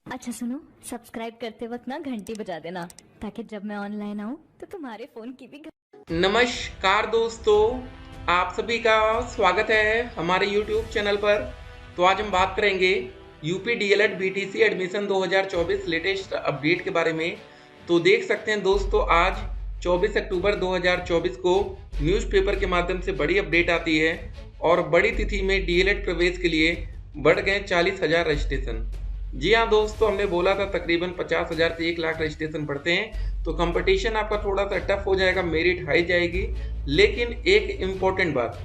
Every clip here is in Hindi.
अच्छा सुनो, सब्सक्राइब करते वक्त ना घंटी बजा देना ताकि जब मैं ऑनलाइन आऊँ तो तुम्हारे फोन की भी नमस्कार दोस्तों, आप सभी का स्वागत है हमारे YouTube चैनल पर। तो आज हम बात करेंगे UP DElEd BTC admission 2024 latest update के बारे में। तो देख सकते हैं दोस्तों, आज 24 अक्टूबर 2024 को न्यूज़पेपर के माध्यम से बड़ी अपडेट आती है और बड़ी तिथि में डीएलएड प्रवेश के लिए बढ़ गए 40,000 रजिस्ट्रेशन। जी हाँ दोस्तों, हमने बोला था तकरीबन 50,000 से 1 लाख रजिस्ट्रेशन बढ़ते हैं तो कंपटीशन आपका थोड़ा सा टफ हो जाएगा, मेरिट हाई जाएगी। लेकिन एक इम्पोर्टेंट बात,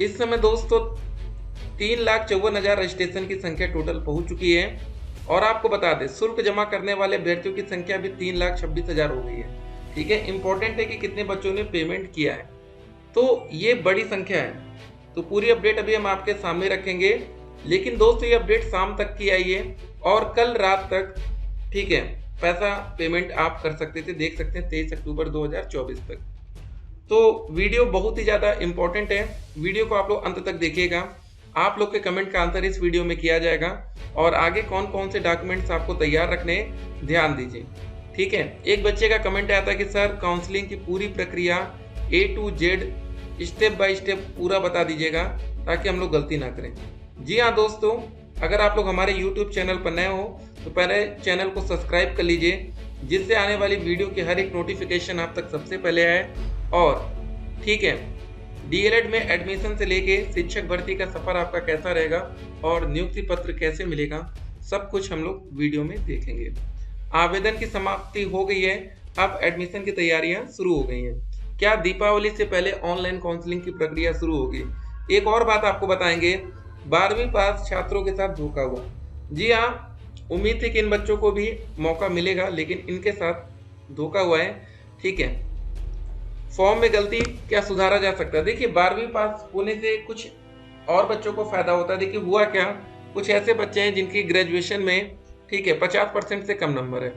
इस समय दोस्तों 3,54,000 रजिस्ट्रेशन की संख्या टोटल पहुंच चुकी है। और आपको बता दें, शुल्क जमा करने वाले अभ्यर्थियों की संख्या भी 3,26,000 हो गई है। ठीक है, इंपॉर्टेंट है कि कितने बच्चों ने पेमेंट किया है, तो ये बड़ी संख्या है। तो पूरी अपडेट अभी हम आपके सामने रखेंगे। लेकिन दोस्तों, ये अपडेट शाम तक की आई है और कल रात तक, ठीक है, पैसा पेमेंट आप कर सकते थे, देख सकते हैं 23 अक्टूबर 2024 तक। तो वीडियो बहुत ही ज़्यादा इंपॉर्टेंट है, वीडियो को आप लोग अंत तक देखिएगा। आप लोग के कमेंट का आंसर इस वीडियो में किया जाएगा और आगे कौन कौन से डॉक्यूमेंट्स आपको तैयार रखने, ध्यान दीजिए। ठीक है, एक बच्चे का कमेंट आया था कि सर काउंसलिंग की पूरी प्रक्रिया A to Z step by step पूरा बता दीजिएगा ताकि हम लोग गलती ना करें। जी हाँ दोस्तों, अगर आप लोग हमारे YouTube चैनल पर नए हो तो पहले चैनल को सब्सक्राइब कर लीजिए, जिससे आने वाली वीडियो की हर एक नोटिफिकेशन आप तक सबसे पहले आए। और ठीक है, डीएलएड में एडमिशन से लेके शिक्षक भर्ती का सफ़र आपका कैसा रहेगा और नियुक्ति पत्र कैसे मिलेगा, सब कुछ हम लोग वीडियो में देखेंगे। आवेदन की समाप्ति हो गई है, अब एडमिशन की तैयारियां शुरू हो गई हैं। क्या दीपावली से पहले ऑनलाइन काउंसलिंग की प्रक्रिया शुरू होगी? एक और बात आपको बताएंगे, 12वीं पास छात्रों के साथ धोखा हुआ। जी हाँ, उम्मीद थी कि इन बच्चों को भी मौका मिलेगा, लेकिन इनके साथ धोखा हुआ है। ठीक है, फॉर्म में गलती क्या सुधारा जा सकता है? देखिए, 12वीं पास होने से कुछ और बच्चों को फायदा होता है। देखिए हुआ क्या, कुछ ऐसे बच्चे हैं जिनकी ग्रेजुएशन में, ठीक है, 50% से कम नंबर है।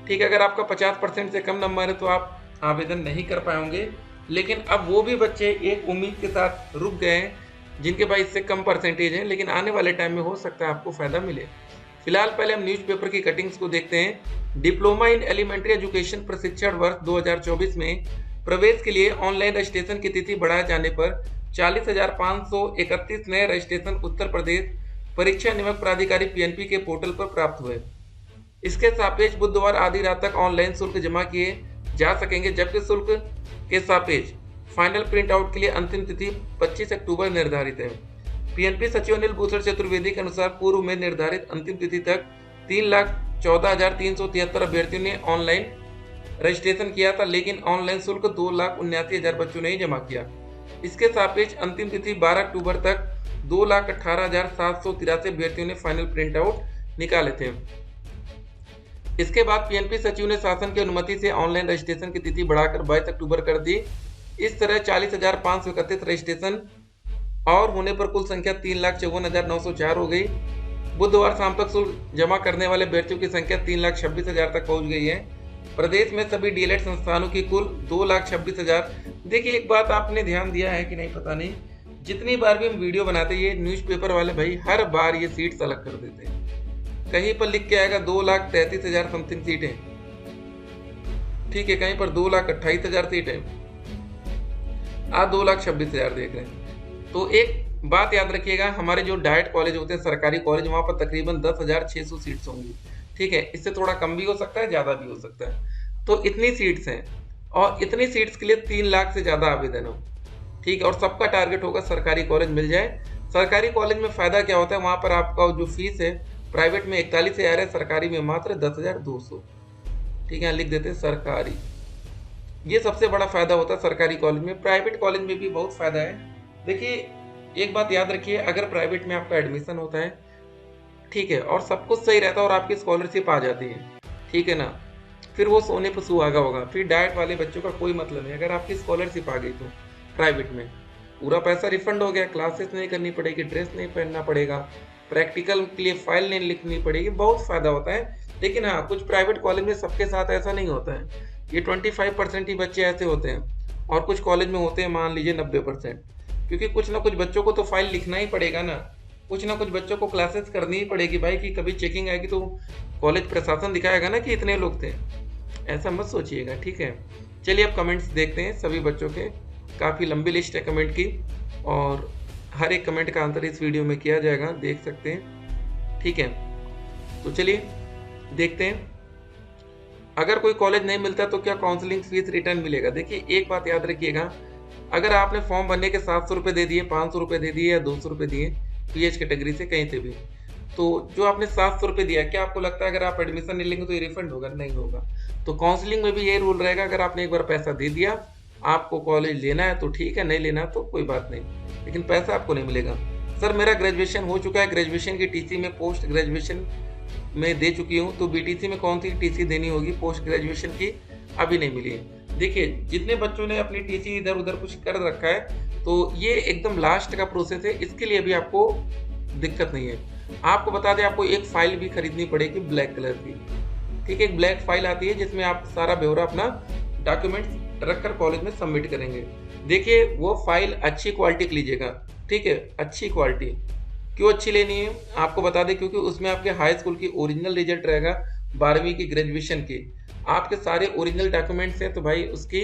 ठीक है, अगर आपका 50% से कम नंबर है तो आप आवेदन नहीं कर पाएंगे। लेकिन अब वो भी बच्चे एक उम्मीद के साथ रुक गए हैं जिनके पास इससे कम परसेंटेज है, लेकिन आने वाले टाइम में हो सकता है आपको फायदा मिले। फिलहाल पहले हम न्यूज़पेपर की कटिंग्स को देखते हैं। डिप्लोमा इन एलिमेंट्री एजुकेशन प्रशिक्षण वर्ष 2024 में प्रवेश के लिए ऑनलाइन रजिस्ट्रेशन की तिथि बढ़ाए जाने पर 40,531 नए रजिस्ट्रेशन उत्तर प्रदेश परीक्षा नियामक प्राधिकारी पीएनपी के पोर्टल पर प्राप्त हुए। इसके सापेक्ष बुधवार आधी रात तक ऑनलाइन शुल्क जमा किए जा सकेंगे, जबकि शुल्क के सापेक्ष फाइनल प्रिंट आउट के लिए अंतिम तिथि 25 अक्टूबर निर्धारित है। पीएनपी सचिव अनिल भूषण चतुर्वेदी के अनुसार पूर्व में निर्धारित अंतिम तिथि तक 3,14,373 अभ्यर्थियों ने ऑनलाइन रजिस्ट्रेशन किया था, लेकिन ऑनलाइन शुल्क 2,79,000 बच्चों ने ही जमा किया। इसके सापेक्ष अंतिम तिथि 12 अक्टूबर तक 2,18,783 अभ्यर्थियों ने फाइनल प्रिंट आउट निकाले थे। इसके बाद पीएनपी सचिव ने शासन की अनुमति से ऑनलाइन रजिस्ट्रेशन की तिथि बढ़ाकर 22 अक्टूबर कर दी। इस तरह 40,531 रजिस्ट्रेशन और होने पर कुल संख्या 3,54,904 हो गई। बुधवार शाम तक शुल्क जमा करने वाले अभ्यर्थियों की संख्या 3,26,000 तक पहुंच गई है। प्रदेश में सभी डीएलएड संस्थानों की कुल 2,26,000। देखिए, एक बात आपने ध्यान दिया है कि नहीं पता नहीं, जितनी बार भी हम वीडियो बनाते हैं ये न्यूज़पेपर वाले भाई हर बार ये सीट्स अलग कर देते हैं। कहीं पर लिख के आएगा 2,33,000 समथिंग सीटें, ठीक है, कहीं पर 2,28,000 सीटें, आज 2,26,000 देख रहे हैं। तो एक बात याद रखिएगा, हमारे जो डाइट कॉलेज होते हैं, सरकारी कॉलेज, वहाँ पर तकरीबन 10,600 सीट्स होंगी। ठीक है, इससे थोड़ा कम भी हो सकता है, ज़्यादा भी हो सकता है। तो इतनी सीट्स हैं और इतनी सीट्स के लिए 3 लाख से ज़्यादा आवेदन हो। ठीक है, और सबका टारगेट होगा सरकारी कॉलेज मिल जाए। सरकारी कॉलेज में फ़ायदा क्या होता है, वहाँ पर आपका जो फीस है, प्राइवेट में 41,000 है, सरकारी में मात्र 10,200। ठीक है, लिख देते हैं सरकारी। ये सबसे बड़ा फ़ायदा होता है सरकारी कॉलेज में। प्राइवेट कॉलेज में भी बहुत फ़ायदा है। देखिए, एक बात याद रखिए, अगर प्राइवेट में आपका एडमिशन होता है, ठीक है, और सब कुछ सही रहता है और आपकी स्कॉलरशिप आ जाती है, ठीक है ना, फिर वो सोने पर सुहागा होगा। फिर डाइट वाले बच्चों का कोई मतलब नहीं, अगर आपकी स्कॉलरशिप आ गई तो प्राइवेट में पूरा पैसा रिफंड हो गया, क्लासेस नहीं करनी पड़ेगी, ड्रेस नहीं पहनना पड़ेगा, प्रैक्टिकल के लिए फाइल नहीं लिखनी पड़ेगी, बहुत फ़ायदा होता है। लेकिन हाँ, कुछ प्राइवेट कॉलेज में सबके साथ ऐसा नहीं होता है। ये 25% ही बच्चे ऐसे होते हैं और कुछ कॉलेज में होते हैं मान लीजिए 90%, क्योंकि कुछ ना कुछ बच्चों को तो फाइल लिखना ही पड़ेगा ना। कुछ ना कुछ बच्चों को क्लासेस करनी ही पड़ेगी भाई, कि कभी चेकिंग आएगी तो कॉलेज प्रशासन दिखाएगा ना कि इतने लोग थे। ऐसा मत सोचिएगा, ठीक है। चलिए अब कमेंट्स देखते हैं सभी बच्चों के। काफ़ी लंबी लिस्ट है कमेंट की, और हर एक कमेंट का आंसर इस वीडियो में किया जाएगा, देख सकते हैं, ठीक है। तो चलिए देखते हैं। अगर कोई कॉलेज नहीं मिलता तो क्या काउंसलिंग फीस रिटर्न मिलेगा? देखिए एक बात याद रखिएगा, अगर आपने फॉर्म भरने के 700 रुपये दे दिए, 500 रुपये दे दिए या 200 रुपये दिए पीएच कैटेगरी से कहीं से भी, तो जो आपने 700 रुपये दिया, क्या आपको लगता है अगर आप एडमिशन नहीं लेंगे तो ये रिफंड होगा? नहीं होगा। तो काउंसलिंग में भी यही रूल रहेगा, अगर आपने एक बार पैसा दे दिया, आपको कॉलेज लेना है तो ठीक है, नहीं लेना तो कोई बात नहीं, लेकिन पैसा आपको नहीं मिलेगा। सर मेरा ग्रेजुएशन हो चुका है, ग्रेजुएशन की टीसी में पोस्ट ग्रेजुएशन में दे चुकी हूँ, तो बीटीसी में कौन सी टीसी देनी होगी? पोस्ट ग्रेजुएशन की अभी नहीं मिली है। देखिए जितने बच्चों ने अपनी टीसी इधर उधर कुछ कर रखा है, तो ये एकदम लास्ट का प्रोसेस है, इसके लिए भी आपको दिक्कत नहीं है। आपको बता दें, आपको एक फाइल भी खरीदनी पड़ेगी ब्लैक कलर की, ठीक है। एक ब्लैक फाइल आती है जिसमें आप सारा ब्यौरा अपना डॉक्यूमेंट्स रखकर कॉलेज में सबमिट करेंगे। देखिए वो फाइल अच्छी क्वालिटी की लीजिएगा, ठीक है, अच्छी क्वालिटी। क्यों अच्छी लेनी है आपको बता दें, क्योंकि उसमें आपके हाई स्कूल की ओरिजिनल रिजल्ट रहेगा, 12वीं की, ग्रेजुएशन की, आपके सारे ओरिजिनल डॉक्यूमेंट्स हैं, तो भाई उसकी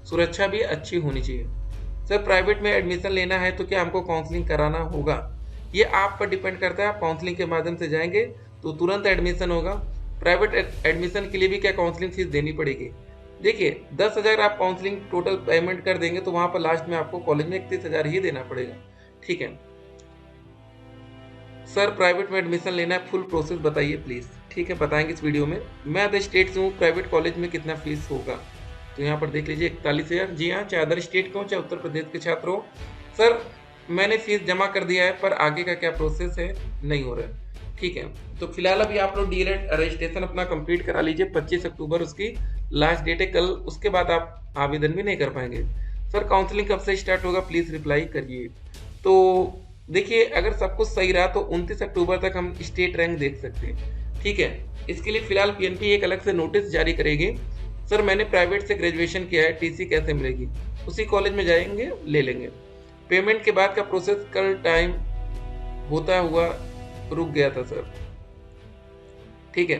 सुरक्षा भी अच्छी होनी चाहिए। सर प्राइवेट में एडमिशन लेना है तो क्या हमको काउंसलिंग कराना होगा? ये आप पर डिपेंड करता है। आप काउंसलिंग के माध्यम से जाएंगे तो तुरंत एडमिशन होगा। प्राइवेट एडमिशन के लिए भी क्या काउंसलिंग फीस देनी पड़ेगी? देखिए 10,000 आप काउंसलिंग टोटल पेमेंट कर देंगे तो वहाँ पर लास्ट में आपको कॉलेज में 31,000 ही देना पड़ेगा, ठीक है। सर प्राइवेट में एडमिशन लेना है, फुल प्रोसेस बताइए प्लीज़। ठीक है बताएंगे इस वीडियो में। मैं अदर स्टेट से हूँ, प्राइवेट कॉलेज में कितना फीस होगा? तो यहाँ पर देख लीजिए 41,000। जी हाँ, चाहे अदर स्टेट के हो चाहे उत्तर प्रदेश के छात्र हो। सर मैंने फीस जमा कर दिया है, पर आगे का क्या प्रोसेस है नहीं हो रहा है, ठीक है। तो फिलहाल अभी आप लोग डीएलएड रजिस्ट्रेशन अपना कंप्लीट करा लीजिए, 25 अक्टूबर उसकी लास्ट डेट है कल, उसके बाद आप आवेदन भी नहीं कर पाएंगे। सर काउंसलिंग कब से स्टार्ट होगा, प्लीज़ रिप्लाई करिए। तो देखिए अगर सब कुछ सही रहा तो 29 अक्टूबर तक हम स्टेट रैंक देख सकते हैं, ठीक है। इसके लिए फिलहाल पीएनपी एक अलग से नोटिस जारी करेगी। सर मैंने प्राइवेट से ग्रेजुएशन किया है, टीसी कैसे मिलेगी? उसी कॉलेज में जाएंगे ले लेंगे। पेमेंट के बाद का प्रोसेस कल टाइम होता हुआ रुक गया था सर, ठीक है।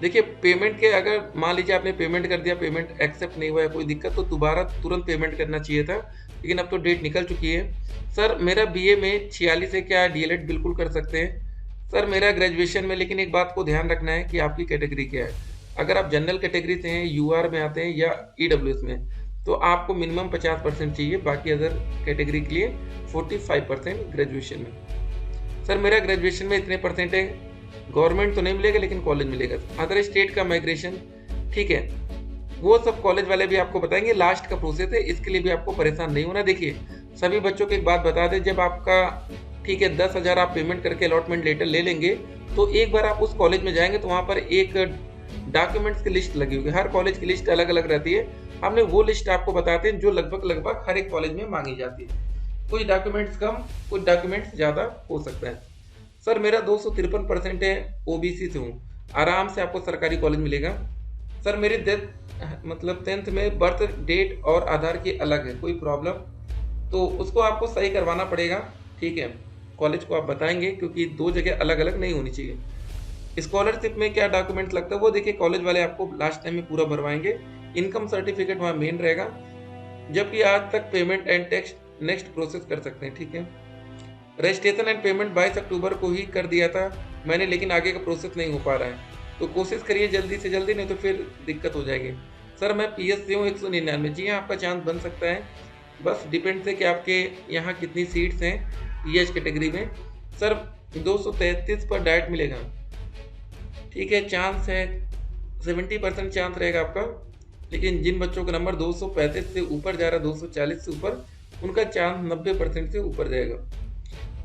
देखिए पेमेंट के अगर मान लीजिए आपने पेमेंट कर दिया, पेमेंट एक्सेप्ट नहीं हुआ है, कोई दिक्कत, तो दोबारा तुरंत पेमेंट करना चाहिए था, लेकिन अब तो डेट निकल चुकी है। सर मेरा बीए में 46 है, क्या डीएलएड बिल्कुल कर सकते हैं? सर मेरा ग्रेजुएशन में, लेकिन एक बात को ध्यान रखना है कि आपकी कैटेगरी क्या है। अगर आप जनरल कैटेगरी से हैं, यूआर में आते हैं या ईडब्ल्यूएस में, तो आपको मिनिमम 50% चाहिए, बाकी अदर कैटेगरी के लिए 45% ग्रेजुएशन में। सर मेरा ग्रेजुएशन में इतने परसेंट है, गवर्नमेंट तो नहीं मिलेगा लेकिन कॉलेज मिलेगा। अदर स्टेट का माइग्रेशन, ठीक है, वो सब कॉलेज वाले भी आपको बताएंगे, लास्ट का प्रोसेस है, इसके लिए भी आपको परेशान नहीं होना। देखिए सभी बच्चों को एक बात बता दें, जब आपका ठीक है 10,000 आप पेमेंट करके अलॉटमेंट लेटर ले लेंगे, तो एक बार आप उस कॉलेज में जाएंगे तो वहाँ पर एक डॉक्यूमेंट्स की लिस्ट लगी होगी, हर कॉलेज की लिस्ट अलग अलग रहती है। हमने वो लिस्ट आपको बताते हैं जो लगभग हर एक कॉलेज में मांगी जाती है। कुछ डॉक्यूमेंट्स कम, कुछ डॉक्यूमेंट्स ज़्यादा हो सकता है। सर मेरा 253% है, ओबीसी से हूँ, आराम से आपको सरकारी कॉलेज मिलेगा। सर मेरी डेथ मतलब 10th में बर्थ डेट और आधार की अलग है, कोई प्रॉब्लम? तो उसको आपको सही करवाना पड़ेगा, ठीक है। कॉलेज को आप बताएंगे क्योंकि दो जगह अलग अलग नहीं होनी चाहिए। स्कॉलरशिप में क्या डॉक्यूमेंट लगता है वो देखिए कॉलेज वाले आपको लास्ट टाइम में पूरा भरवाएंगे। इनकम सर्टिफिकेट वहाँ मेन रहेगा, जबकि आज तक payment and tax next process कर सकते हैं, ठीक है। रजिस्ट्रेशन एंड पेमेंट 22 अक्टूबर को ही कर दिया था मैंने, लेकिन आगे का प्रोसेस नहीं हो पा रहा है, तो कोशिश करिए जल्दी से जल्दी, नहीं तो फिर दिक्कत हो जाएगी। सर मैं पीएस से हूँ 199। जी हाँ, आपका चांस बन सकता है, बस डिपेंड है कि आपके यहाँ कितनी सीट्स हैं पीएच कैटेगरी में। सर 233 पर डायरेक्ट मिलेगा, ठीक है, चांस है 70% चांस रहेगा आपका, लेकिन जिन बच्चों का नंबर 235 से ऊपर जा रहा है, 240 से ऊपर, उनका चांस 90% से ऊपर जाएगा।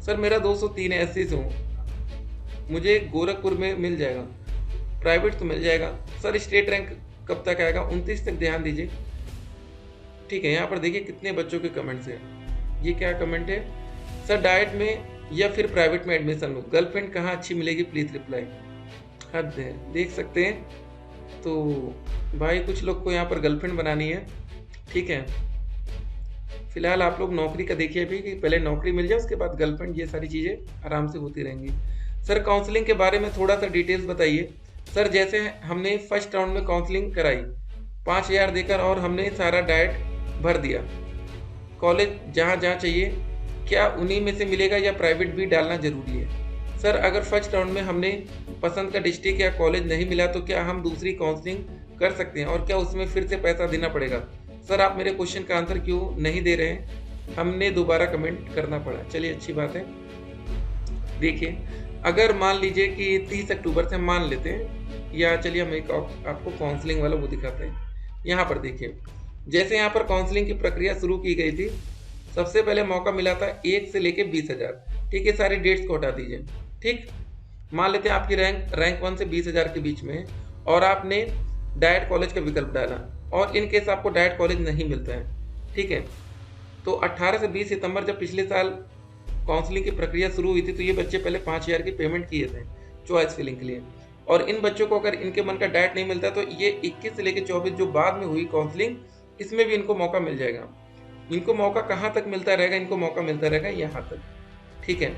सर मेरा 203 है, एससी से हूँ, मुझे गोरखपुर में मिल जाएगा, प्राइवेट तो मिल जाएगा। सर स्टेट रैंक कब तक आएगा? 29 तक, ध्यान दीजिए, ठीक है। यहाँ पर देखिए कितने बच्चों के कमेंट्स हैं, ये क्या कमेंट है? सर डाइट में या फिर प्राइवेट में एडमिशन लो, गर्लफ्रेंड कहाँ अच्छी मिलेगी, प्लीज़ रिप्लाई। हद है, देख सकते हैं। तो भाई कुछ लोग को यहाँ पर गर्लफ्रेंड बनानी है, ठीक है। फिलहाल आप लोग नौकरी का देखिए अभी कि पहले नौकरी मिल जाए, उसके बाद गर्लफ्रेंड, ये सारी चीज़ें आराम से होती रहेंगी। सर काउंसलिंग के बारे में थोड़ा सा डिटेल्स बताइए। सर जैसे हमने फर्स्ट राउंड में काउंसलिंग कराई 5,000 देकर और हमने सारा डाइट भर दिया, कॉलेज जहाँ जहाँ चाहिए, क्या उन्हीं में से मिलेगा या प्राइवेट भी डालना जरूरी है? सर अगर फर्स्ट राउंड में हमने पसंद का डिस्ट्रिक्ट या कॉलेज नहीं मिला तो क्या हम दूसरी काउंसलिंग कर सकते हैं और क्या उसमें फिर से पैसा देना पड़ेगा? सर आप मेरे क्वेश्चन का आंसर क्यों नहीं दे रहे हैं, हमने दोबारा कमेंट करना पड़ा। चलिए अच्छी बात है। देखिए अगर मान लीजिए कि 30 अक्टूबर से हम मान लेते हैं, या चलिए हम एक आपको काउंसलिंग वाला वो दिखाते हैं। यहाँ पर देखिए, जैसे यहाँ पर काउंसलिंग की प्रक्रिया शुरू की गई थी, सबसे पहले मौका मिला था 1 से लेके 20,000। ठीक है, सारी डेट्स को हटा दीजिए। ठीक, मान लेते हैं आपकी रैंक 1 से 20,000 के बीच में और आपने डाइट कॉलेज का विकल्प डाला और इन केस आपको डाइट कॉलेज नहीं मिलता है। ठीक है, तो 18 से 20 सितंबर जब पिछले साल काउंसलिंग की प्रक्रिया शुरू हुई थी तो ये बच्चे पहले 5,000 की पेमेंट किए थे चॉइस फिलिंग के लिए, और इन बच्चों को अगर इनके मन का डाइट नहीं मिलता तो ये 21 से लेकर 24 जो बाद में हुई काउंसलिंग, इसमें भी इनको मौका मिल जाएगा। इनको मौका कहाँ तक मिलता रहेगा? इनको मौका मिलता रहेगा यहाँ तक। ठीक है,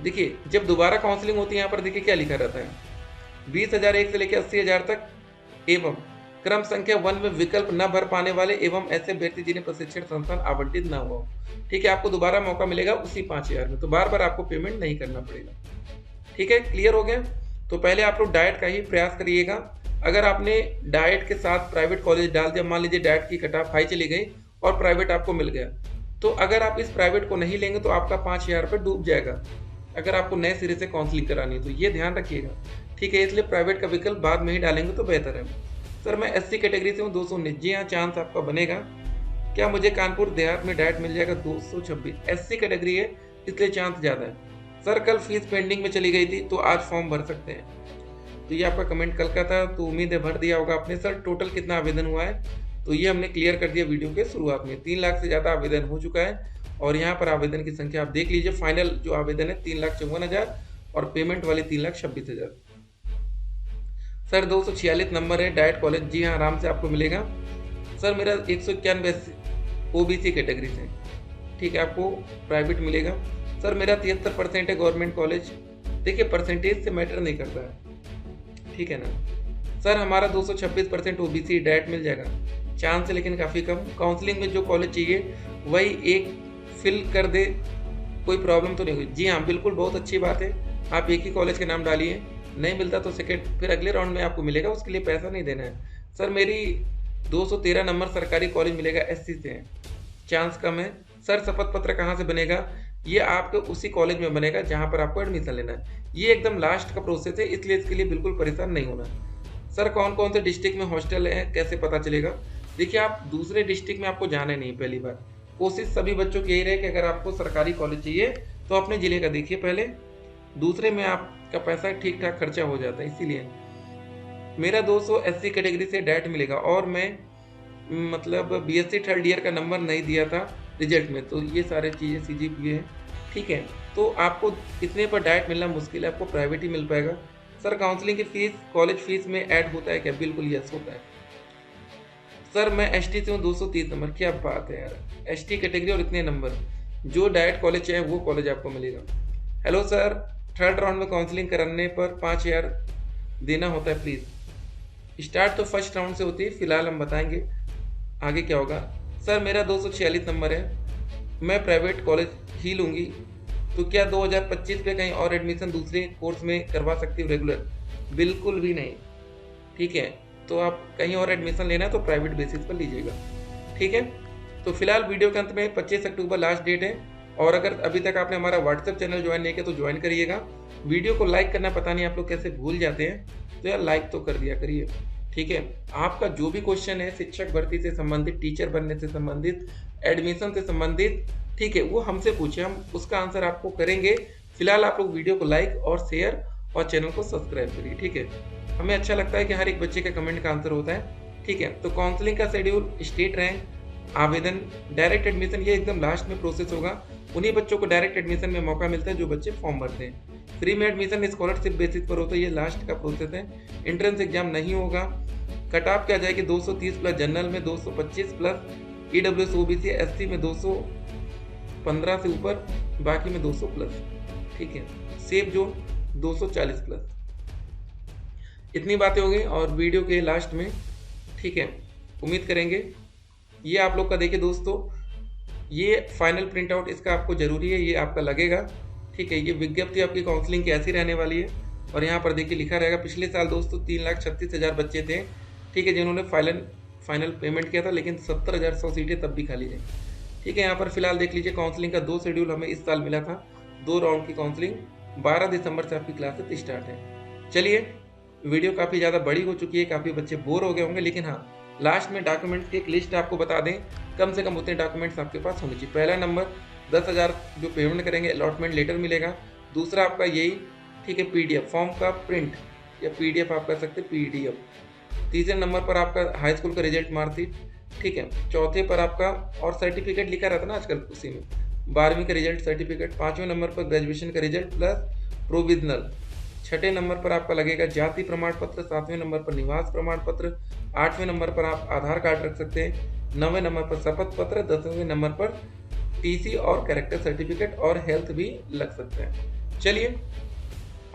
देखिए जब दोबारा काउंसलिंग होती है यहाँ पर देखिए क्या लिखा रहता है, 20,001 से लेकर 80,000 तक एवं क्रम संख्या 1 में विकल्प न भर पाने वाले एवं ऐसे व्यक्ति जिन्हें प्रशिक्षण संस्थान आवंटित न हुआ। ठीक है, आपको दोबारा मौका मिलेगा उसी 5,000 में, तो बार बार आपको पेमेंट नहीं करना पड़ेगा। ठीक है, क्लियर हो गया? तो पहले आप लोग डाइट का ही प्रयास करिएगा। अगर आपने डाइट के साथ प्राइवेट कॉलेज डाल दिया, मान लीजिए डाइट की कट ऑफ हाई चली गई और प्राइवेट आपको मिल गया, तो अगर आप इस प्राइवेट को नहीं लेंगे तो आपका 5,000 रुपये डूब जाएगा अगर आपको नए सिरे से काउंसलिंग करानी है, तो ये ध्यान रखिएगा। ठीक है, इसलिए प्राइवेट का विकल्प बाद में ही डालेंगे तो बेहतर है। सर मैं SC कैटेगरी से हूँ, 219। जी हाँ, चांस आपका बनेगा। क्या मुझे कानपुर देहात में डाइट मिल जाएगा? 226 SC कैटेगरी है इसलिए चांस ज़्यादा है। सर कल फीस पेंडिंग में चली गई थी तो आज फॉर्म भर सकते हैं। तो ये आपका कमेंट कल का था, तो उम्मीद है भर दिया होगा आपने। सर टोटल कितना आवेदन हुआ है? तो ये हमने क्लियर कर दिया वीडियो के शुरुआत में, 3 लाख से ज़्यादा आवेदन हो चुका है और यहाँ पर आवेदन की संख्या आप देख लीजिए। फाइनल जो आवेदन है 3,54,000 और पेमेंट वाले 3,26,000। सर 246 नंबर है डाइट कॉलेज। जी हाँ, आराम से आपको मिलेगा। सर मेरा 191 OBC कैटेगरी से। ठीक है, आपको प्राइवेट मिलेगा। सर मेरा 73% है गवर्नमेंट कॉलेज। देखिए परसेंटेज से मैटर नहीं करता है, ठीक है ना। सर हमारा 226% OBC डाइट मिल जाएगा, चांस है लेकिन काफ़ी कम। काउंसलिंग में जो कॉलेज चाहिए वही एक फिल कर दे, कोई प्रॉब्लम तो नहीं हुई? जी हाँ बिल्कुल, बहुत अच्छी बात है। आप एक ही कॉलेज के नाम डालिए, नहीं मिलता तो सेकेंड फिर अगले राउंड में आपको मिलेगा, उसके लिए पैसा नहीं देना है। सर मेरी 213 नंबर सरकारी कॉलेज मिलेगा, SC से है, चांस कम है। सर शपथ पत्र कहाँ से बनेगा? ये आपके उसी कॉलेज में बनेगा जहाँ पर आपको एडमिशन लेना है। ये एकदम लास्ट का प्रोसेस है, इसलिए इसके लिए बिल्कुल परेशान नहीं होना। सर कौन कौन से डिस्ट्रिक्ट में हॉस्टल है, कैसे पता चलेगा? देखिए आप दूसरे डिस्ट्रिक्ट में आपको जाना नहीं, पहली बार कोशिश सभी बच्चों की यही रहे कि अगर आपको सरकारी कॉलेज चाहिए तो अपने ज़िले का देखिए पहले, दूसरे में आपका पैसा ठीक ठाक खर्चा हो जाता है। इसीलिए मेरा 200 SC कैटेगरी से डाइट मिलेगा और मैं मतलब BSc थर्ड ईयर का नंबर नहीं दिया था रिजल्ट में, तो ये सारे चीज़ें CGPA है, ठीक है। तो आपको इतने पर डाइट मिलना मुश्किल है, आपको प्राइवेट ही मिल पाएगा। सर काउंसलिंग की फीस कॉलेज फीस में ऐड होता है क्या? बिल्कुल यस होता है। सर मैं ST से हूँ, 230 नंबर। क्या बात है यार, ST कैटेगरी और इतने नंबर, जो डाइट कॉलेज चाहे वो कॉलेज आपको मिलेगा। हेलो सर, थर्ड राउंड में काउंसलिंग कराने पर 5,000 देना होता है प्लीज़। स्टार्ट तो फर्स्ट राउंड से होती है, फिलहाल हम बताएंगे आगे क्या होगा। सर मेरा 246 नंबर है, मैं प्राइवेट कॉलेज ही लूँगी, तो क्या 2025 पे कहीं और एडमिशन दूसरे कोर्स में करवा सकती हूँ रेगुलर? बिल्कुल भी नहीं, ठीक है। तो आप कहीं और एडमिशन लेना है तो प्राइवेट बेसिस पर लीजिएगा, ठीक है। तो फिलहाल वीडियो के अंत में 25 अक्टूबर लास्ट डेट है, और अगर अभी तक आपने हमारा व्हाट्सएप चैनल ज्वाइन नहीं किया तो ज्वाइन करिएगा। वीडियो को लाइक करना पता नहीं आप लोग कैसे भूल जाते हैं, तो यार लाइक तो कर दिया करिए, ठीक है। आपका जो भी क्वेश्चन है शिक्षक भर्ती से संबंधित, टीचर बनने से संबंधित, एडमिशन से संबंधित, ठीक है, वो हमसे पूछे, हम उसका आंसर आपको करेंगे। फिलहाल आप लोग वीडियो को लाइक और शेयर और चैनल को सब्सक्राइब करिए, ठीक है। हमें अच्छा लगता है कि हर एक बच्चे के कमेंट का आंसर होता है, ठीक है। तो काउंसलिंग का शेड्यूल, स्टेट रैंक, आवेदन, डायरेक्ट एडमिशन, ये एकदम लास्ट में प्रोसेस होगा। उन्हीं बच्चों को डायरेक्ट एडमिशन में मौका मिलता है जो बच्चे फॉर्म भरते हैं। फ्री में एडमिशन स्कॉलरशिप बेसिस पर होता है, ये लास्ट का प्रोसेस है। एंट्रेंस एग्जाम नहीं होगा। कट ऑफ क्या जाएगी 230 प्लस जनरल में 225 प्लस EWS OBC SC में 215 से ऊपर, बाकी में 200 प्लस, ठीक है। Safe zone 240 plus. इतनी बातें हो गई और वीडियो के लास्ट में, ठीक है, उम्मीद करेंगे ये आप लोग का देखिए दोस्तों, ये फाइनल प्रिंट आउट इसका आपको जरूरी है, ये आपका लगेगा, ठीक है। ये विज्ञप्ति आपकी काउंसलिंग की ऐसी रहने वाली है और यहाँ पर देखिए लिखा रहेगा पिछले साल दोस्तों 3,36,000 बच्चे थे, ठीक है, जिन्होंने फाइनल पेमेंट किया था, लेकिन 70,100 सीटें तब भी खाली रही, ठीक है। यहाँ पर फिलहाल देख लीजिए काउंसलिंग का 2 शेड्यूल हमें इस साल मिला था, 2 राउंड की काउंसलिंग, 12 दिसंबर से आपकी क्लासेस स्टार्ट है। चलिए, वीडियो काफ़ी ज़्यादा बड़ी हो चुकी है, काफ़ी बच्चे बोर हो गए होंगे, लेकिन हाँ, लास्ट में डॉक्यूमेंट्स की एक लिस्ट आपको बता दें, कम से कम उतने डॉक्यूमेंट्स आपके पास होने चाहिए। पहला नंबर 10,000 जो पेमेंट करेंगे अलॉटमेंट लेटर मिलेगा। दूसरा आपका यही, ठीक है, PDF फॉर्म का प्रिंट या PDF आप कर सकते हैं PDF। तीसरे नंबर पर आपका हाई स्कूल का रिजल्ट मार्कशीट, ठीक है। चौथे पर आपका और सर्टिफिकेट लिखा रहता है ना आजकल उसी में, 12वीं का रिजल्ट सर्टिफिकेट। 5वें नंबर पर ग्रेजुएशन का रिजल्ट प्लस प्रोविजनल। 6ठे नंबर पर आपका लगेगा जाति प्रमाण पत्र। 7वें नंबर पर निवास प्रमाण पत्र। 8वें नंबर पर आप आधार कार्ड रख सकते हैं। 9वें नंबर पर शपथ पत्र। 10वें नंबर पर TC और कैरेक्टर सर्टिफिकेट और हेल्थ भी लग सकते हैं। चलिए,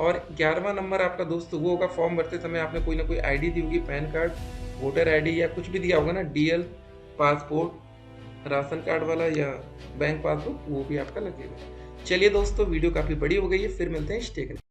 और 11वां नंबर आपका दोस्त वो होगा, फॉर्म भरते समय आपने कोई ना कोई ID दी होगी, पैन कार्ड, वोटर ID या कुछ भी दिया होगा ना, DL, पासपोर्ट, राशन कार्ड वाला या बैंक पासबुक, वो भी आपका लगेगा। चलिए दोस्तों, वीडियो काफ़ी बड़ी हो गई है, फिर मिलते हैं, स्टे करें।